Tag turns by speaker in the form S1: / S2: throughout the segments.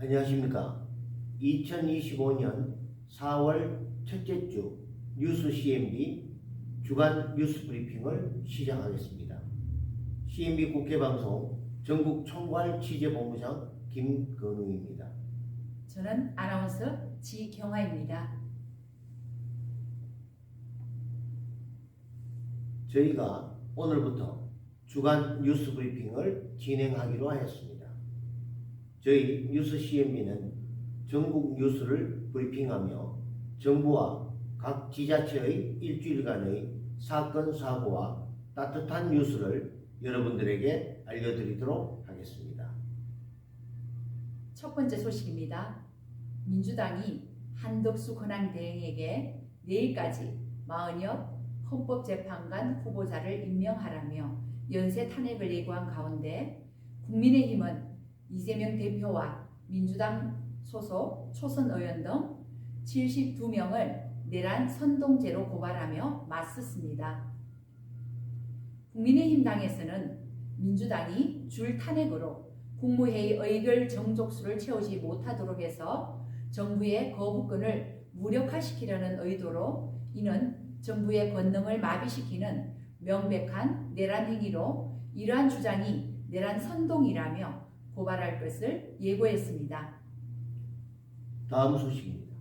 S1: 안녕하십니까. 2025년 4월 첫째 주 뉴스 CNB 주간 뉴스 브리핑을 시작하겠습니다. CNB 국회방송 전국 총괄 취재본부장 김건우입니다.
S2: 저는 아나운서 지경화입니다.
S1: 저희가 오늘부터 주간 뉴스 브리핑을 진행하기로 하였습니다. 저희 뉴스 CNB는 전국 뉴스를 브리핑하며 정부와 각 지자체의 일주일간의 사건, 사고와 따뜻한 뉴스를 여러분들에게 알려드리도록 하겠습니다.
S2: 첫 번째 소식입니다. 민주당이 한덕수 권한대행에게 내일까지 40여 헌법재판관 후보자를 임명하라며 연쇄 탄핵을 예고한 가운데 국민의힘은 이재명 대표와 민주당 소속 초선 의원 등 72명을 내란 선동죄로 고발하며 맞섰습니다. 국민의힘 당에서는 민주당이 줄 탄핵으로 국무회의 의결 정족수를 채우지 못하도록 해서 정부의 거부권을 무력화시키려는 의도로 이는 정부의 권능을 마비시키는 명백한 내란 행위로 이러한 주장이 내란 선동이라며 고발할 것을 예고했습니다.
S1: 다음 소식입니다.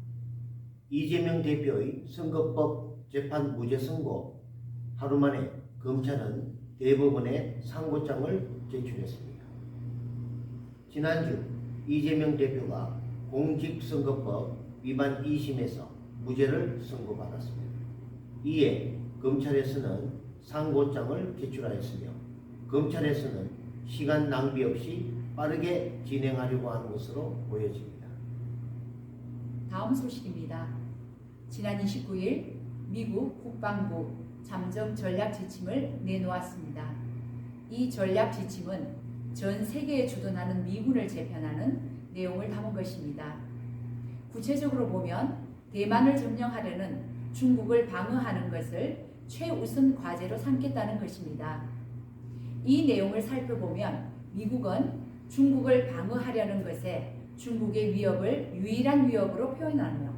S1: 이재명 대표의 선거법 재판 무죄 선고 하루 만에 검찰은 대법원에 상고장을 제출했습니다. 지난주 이재명 대표가 공직선거법 위반 2심에서 무죄를 선고받았습니다. 이에 검찰에서는 상고장을 제출하였으며 검찰에서는 시간 낭비 없이 빠르게 진행하려고 하는 것으로 보여집니다.
S2: 다음 소식입니다. 지난 29일 미국 국방부 잠정 전략 지침을 내놓았습니다. 이 전략 지침은 전 세계에 주둔하는 미군을 재편하는 내용을 담은 것입니다. 구체적으로 보면 대만을 점령하려는 중국을 방어하는 것을 최우선 과제로 삼겠다는 것입니다. 이 내용을 살펴보면 미국은 중국을 방어하려는 것에 중국의 위협을 유일한 위협으로 표현하며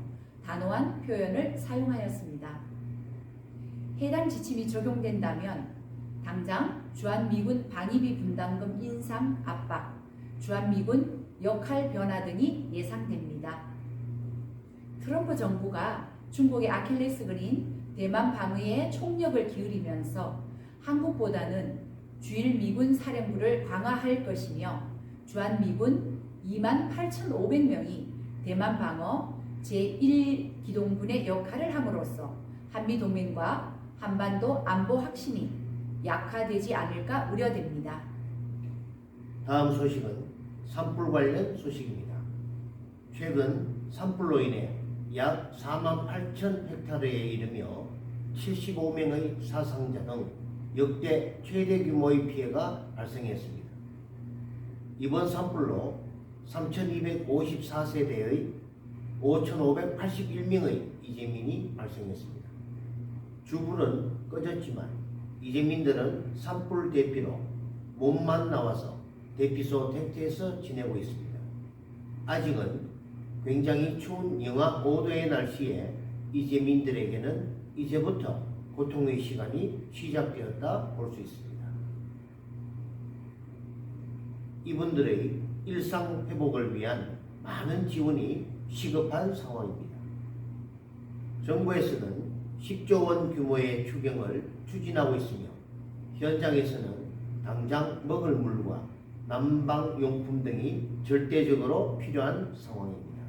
S2: 단호한 표현을 사용하였습니다. 해당 지침이 적용된다면 당장 주한미군 방위비 분담금 인상 압박, 주한미군 역할 변화 등이 예상됩니다. 트럼프 정부가 중국의 아킬레스건인 대만 방위에 총력을 기울이면서 한국보다는 주일 미군 사령부를 강화할 것이며 주한미군 28,500명이 대만 방어 제1기동군의 역할을 함으로써 한미동맹과 한반도 안보 확신이 약화되지 않을까 우려됩니다.
S1: 다음 소식은 산불 관련 소식입니다. 최근 산불로 인해 약 48,000헥타르에 이르며 75명의 사상자 등 역대 최대 규모의 피해가 발생했습니다. 이번 산불로 3,254세대의 5,581명의 이재민이 발생했습니다. 주불은 꺼졌지만 이재민들은 산불 대피로 몸만 나와서 대피소 텐트에서 지내고 있습니다. 아직은 굉장히 추운 영하 5도의 날씨에 이재민들에게는 이제부터 고통의 시간이 시작되었다 볼 수 있습니다. 이분들의 일상 회복을 위한 많은 지원이 시급한 상황입니다. 정부에서는 10조 원 규모의 추경을 추진하고 있으며 현장에서는 당장 먹을 물과 난방용품 등이 절대적으로 필요한 상황입니다.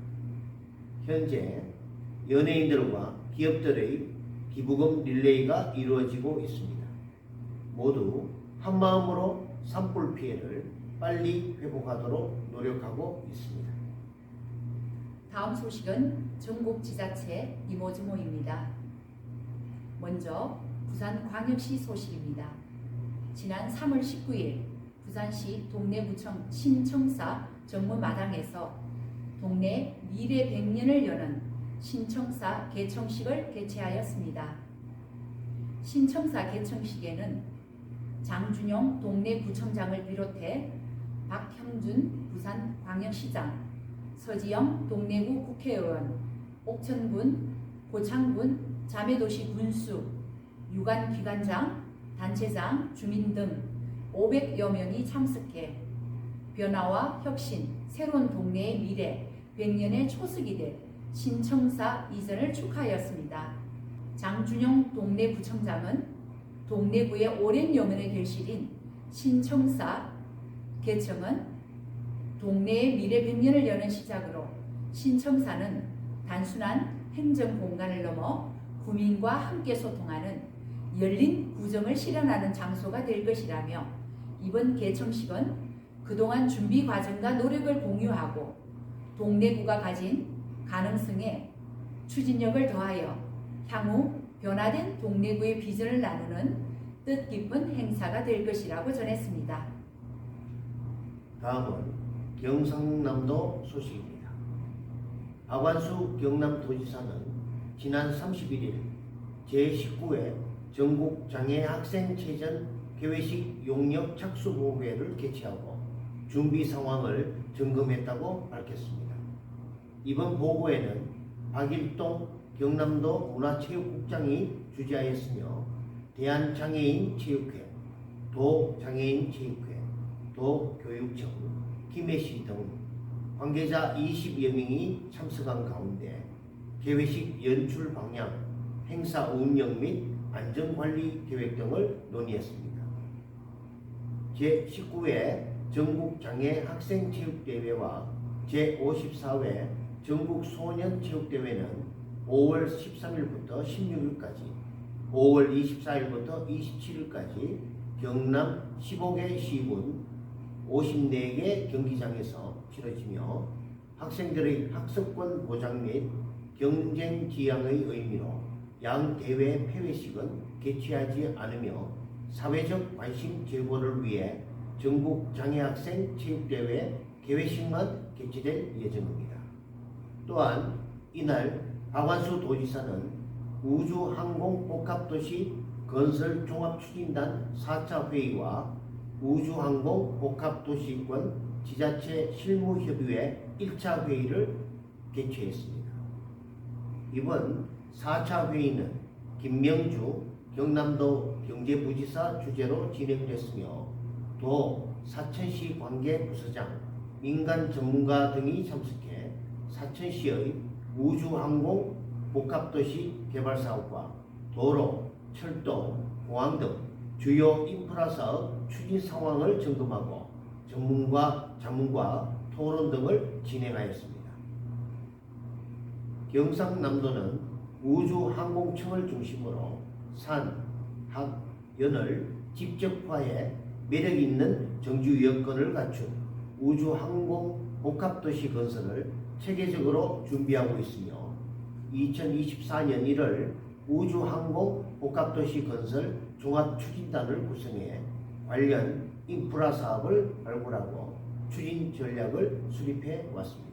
S1: 현재 연예인들과 기업들의 기부금 릴레이가 이루어지고 있습니다. 모두 한마음으로 산불 피해를 빨리 회복하도록 노력하고 있습니다.
S2: 다음 소식은 전국 지자체 이모저모입니다. 먼저 부산광역시 소식입니다. 지난 3월 19일 부산시 동래구청 신청사 정문마당에서 동래 미래 100년을 여는 신청사 개청식을 개최하였습니다. 신청사 개청식에는 장준용 동래구청장을 비롯해 박형준 부산광역시장, 서지영 동래구 국회의원, 옥천군, 고창군 자매도시 군수, 유관기관장, 단체장, 주민 등 500여 명이 참석해 변화와 혁신, 새로운 동네의 미래, 100년의 초석이 될 신청사 이전을 축하하였습니다. 장준영 동래구청장은 동래구의 오랜 염원의 결실인 신청사 개청은 동네의 미래 100년을 여는 시작으로 신청사는 단순한 행정공간을 넘어 구민과 함께 소통하는 열린 구정을 실현하는 장소가 될 것이라며 이번 개청식은 그동안 준비 과정과 노력을 공유하고 동래구가 가진 가능성에 추진력을 더하여 향후 변화된 동래구의 비전을 나누는 뜻깊은 행사가 될 것이라고 전했습니다.
S1: 다음은 경상남도 소식입니다. 박완수 경남도지사는 지난 31일 제19회 전국장애학생체전 개회식 용역 착수보고회를 개최하고 준비 상황을 점검했다고 밝혔습니다. 이번 보고회는 박일동 경남도 문화체육국장이 주재하였으며 대한장애인체육회, 도장애인체육회, 도교육청, 김해시 등 관계자 20여 명이 참석한 가운데 개회식 연출 방향, 행사 운영 및 안전관리 계획 등을 논의했습니다. 제19회 전국장애학생체육대회와 제54회 전국소년체육대회는 5월 13일부터 16일까지, 5월 24일부터 27일까지 경남 15개 시군 54개 경기장에서 치러지며 학생들의 학습권 보장 및 경쟁 지향의 의미로 양 대회 폐회식은 개최하지 않으며 사회적 관심 제고를 위해 전국 장애학생 체육대회 개회식만 개최될 예정입니다. 또한 이날 박완수 도지사는 우주항공복합도시 건설종합추진단 4차 회의와 우주항공복합도시권 지자체 실무협의회 1차 회의를 개최했습니다. 이번 4차 회의는 김명주 경남도 경제부지사 주재로 진행됐으며 도 사천시 관계부서장, 민간 전문가 등이 참석해 사천시의 우주항공 복합도시 개발 사업과 도로, 철도, 공항 등 주요 인프라 사업 추진 상황을 점검하고 전문가 토론 등을 진행하였습니다. 경상남도는 우주항공청을 중심으로 산, 학, 연을 직접화해 매력 있는 정주 여건을 갖춘 우주항공 복합도시 건설을 체계적으로 준비하고 있으며 2024년 1월 우주항공 복합도시 건설 종합추진단을 구성해 관련 인프라 사업을 발굴하고 추진 전략을 수립해 왔습니다.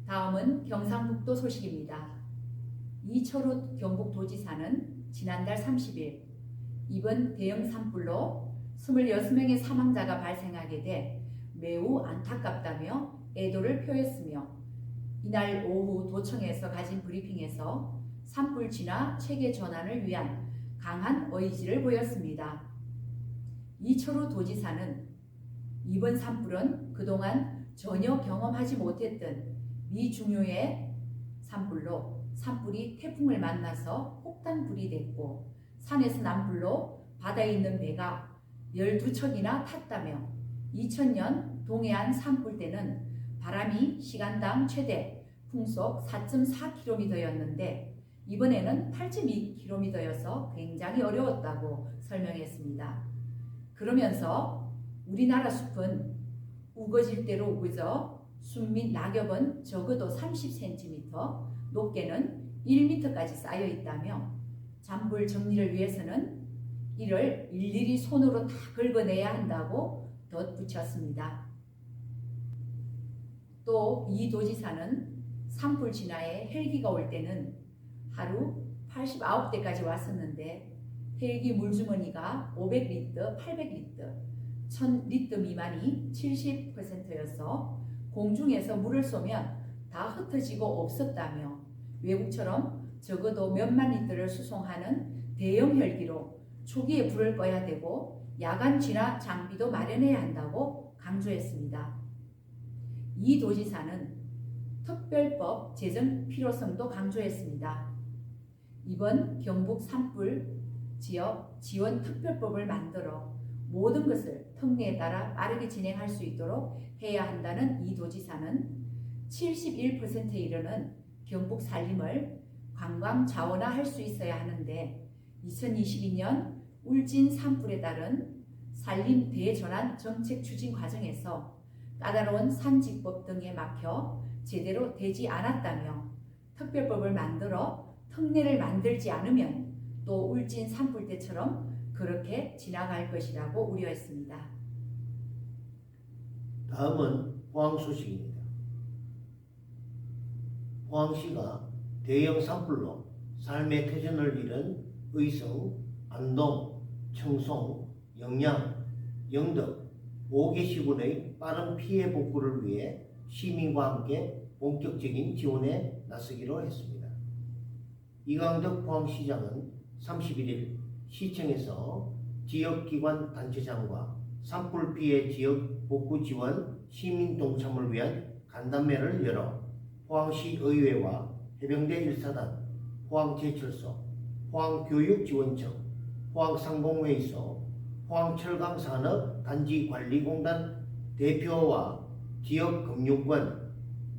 S2: 다음은 경상북도 소식입니다. 이철우 경북도지사는 지난달 30일 이번 대형 산불로 26명의 사망자가 발생하게 돼 매우 안타깝다며 애도를 표했으며 이날 오후 도청에서 가진 브리핑에서 산불 진화 체계 전환을 위한 강한 의지를 보였습니다. 이철우 도지사는 이번 산불은 그동안 전혀 경험하지 못했던 미중요의 산불로 산불이 태풍을 만나서 폭탄불이 됐고 산에서 난 불로 바다에 있는 배가 12척이나 탔다며 2000년 동해안 산불 때는 바람이 시간당 최대 풍속 4.4km였는데 이번에는 8.2km여서 굉장히 어려웠다고 설명했습니다. 그러면서 우리나라 숲은 우거질 대로 우거져 숲 및 낙엽은 적어도 30cm, 높게는 1m까지 쌓여 있다며 잔불 정리를 위해서는 이를 일일이 손으로 다 긁어내야 한다고 덧붙였습니다. 또 이 도지사는 산불 진화에 헬기가 올 때는 하루 89대까지 왔었는데 헬기 물주머니가 500리터, 800리터, 1000리터 미만이 70%여서 공중에서 물을 쏘면 다 흩어지고 없었다며 외국처럼 적어도 몇만 리터를 수송하는 대형 헬기로 초기에 불을 꺼야 되고 야간 진화 장비도 마련해야 한다고 강조했습니다. 이 도지사는 특별법 제정 필요성도 강조했습니다. 이번 경북 산불 지역 지원 특별법을 만들어 모든 것을 특례에 따라 빠르게 진행할 수 있도록 해야 한다는 이 도지사는 71%에 이르는 경북 산림을 관광 자원화할 수 있어야 하는데 2022년 울진 산불에 따른 산림 대전환 정책 추진 과정에서 까다로운 산직법 등에 막혀 제대로 되지 않았다며 특별법을 만들어 특례를 만들지 않으면 또 울진 산불 때처럼 그렇게 지나갈 것이라고 우려했습니다.
S1: 다음은 포항 소식입니다. 포항시가 대형 산불로 삶의 터전을 잃은 의성, 안동, 청송, 영양, 영덕 5개 시군의 빠른 피해 복구를 위해 시민과 함께 본격적인 지원에 나서기로 했습니다. 이강덕 포항시장은 31일 시청에서 지역기관 단체장과 산불 피해 지역 복구 지원 시민 동참을 위한 간담회를 열어 포항시 의회와 해병대 1사단, 포항제철소, 포항교육지원청, 포항상공회의소, 포항철강산업단지관리공단 대표와 지역금융권,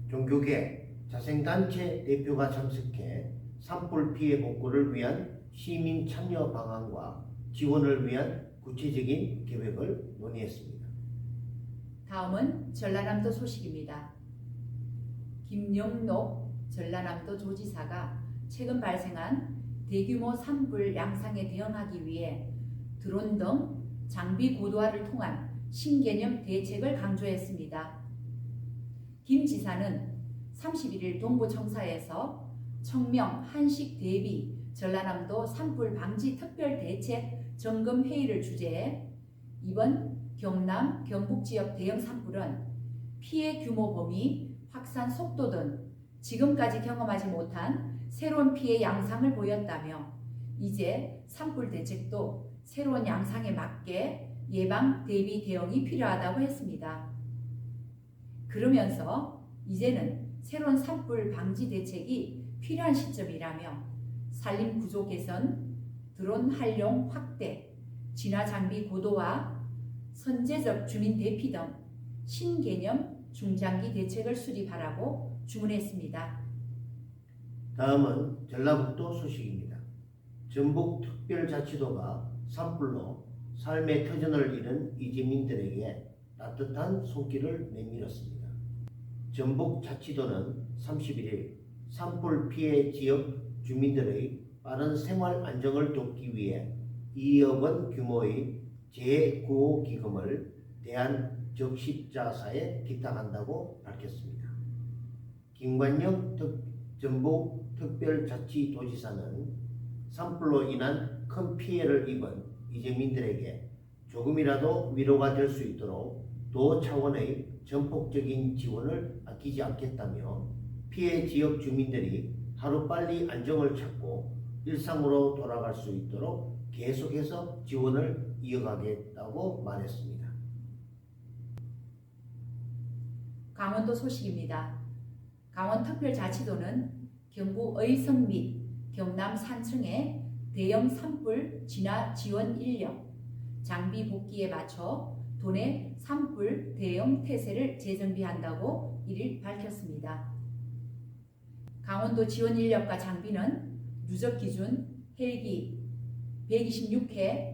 S1: 종교계, 자생단체 대표가 참석해 산불 피해 복구를 위한 시민 참여 방안과 지원을 위한 구체적인 계획을 논의했습니다.
S2: 다음은 전라남도 소식입니다. 김영록 전라남도 도지사가 최근 발생한 대규모 산불 양상에 대응하기 위해 드론 등 장비 고도화를 통한 신개념 대책을 강조했습니다. 김 지사는 31일 동부청사에서 청명 한식 대비 전라남도 산불 방지 특별 대책 점검 회의를 주재해 이번 경남 경북 지역 대형 산불은 피해 규모 범위, 확산 속도 등 지금까지 경험하지 못한 새로운 피해 양상을 보였다며 이제 산불 대책도 새로운 양상에 맞게 예방 대비 대응이 필요하다고 했습니다. 그러면서 이제는 새로운 산불 방지 대책이 필요한 시점이라며 산림 구조 개선, 드론 활용 확대, 진화 장비 고도화, 선제적 주민 대피 등 신개념 중장기 대책을 수립하라고 주문했습니다.
S1: 다음은 전라북도 소식입니다. 전북특별자치도가 산불로 삶의 터전을 잃은 이주민들에게 따뜻한 손길을 내밀었습니다. 전북자치도는 31일 산불 피해 지역 주민들의 빠른 생활 안정을 돕기 위해 2억 원 규모의 재구호기금을 대한적십자사에 기탁한다고 밝혔습니다. 김관영 전북특별자치도지사는 산불로 인한 큰 피해를 입은 이주민들에게 조금이라도 위로가 될 수 있도록 도 차원의 전폭적인 지원을 아끼지 않겠다며 피해 지역 주민들이 하루빨리 안정을 찾고 일상으로 돌아갈 수 있도록 계속해서 지원을 이어가겠다고 말했습니다.
S2: 강원도 소식입니다. 강원특별자치도는 경북 의성 및 경남 산청의 대형 산불 진화 지원 인력, 장비 복귀에 맞춰 도내 산불 대응 태세를 재정비한다고 1일 밝혔습니다. 강원도 지원 인력과 장비는 누적 기준 헬기 126회,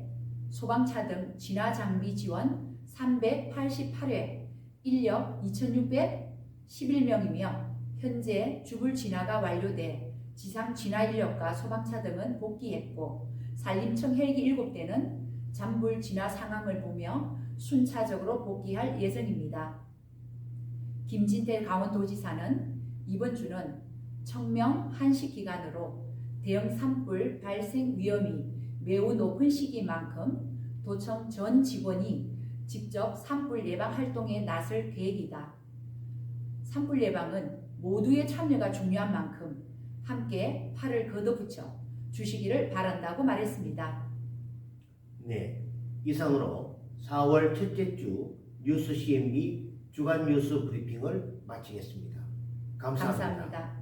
S2: 소방차 등 진화 장비 지원 388회, 인력 2,611명이며 현재 주불 진화가 완료돼 지상 진화 인력과 소방차 등은 복귀했고 산림청 헬기 7대는 잔불 진화 상황을 보며 순차적으로 복귀할 예정입니다. 김진태 강원도지사는 이번 주는 청명 한식 기간으로 대형 산불 발생 위험이 매우 높은 시기인 만큼 도청 전 직원이 직접 산불 예방 활동에 나설 계획이다. 산불 예방은 모두의 참여가 중요한 만큼 함께 팔을 걷어붙여 주시기를 바란다고 말했습니다.
S1: 네, 이상으로 4월 첫째 주 뉴스 CNB 주간 뉴스 브리핑을 마치겠습니다. 감사합니다.
S2: 감사합니다.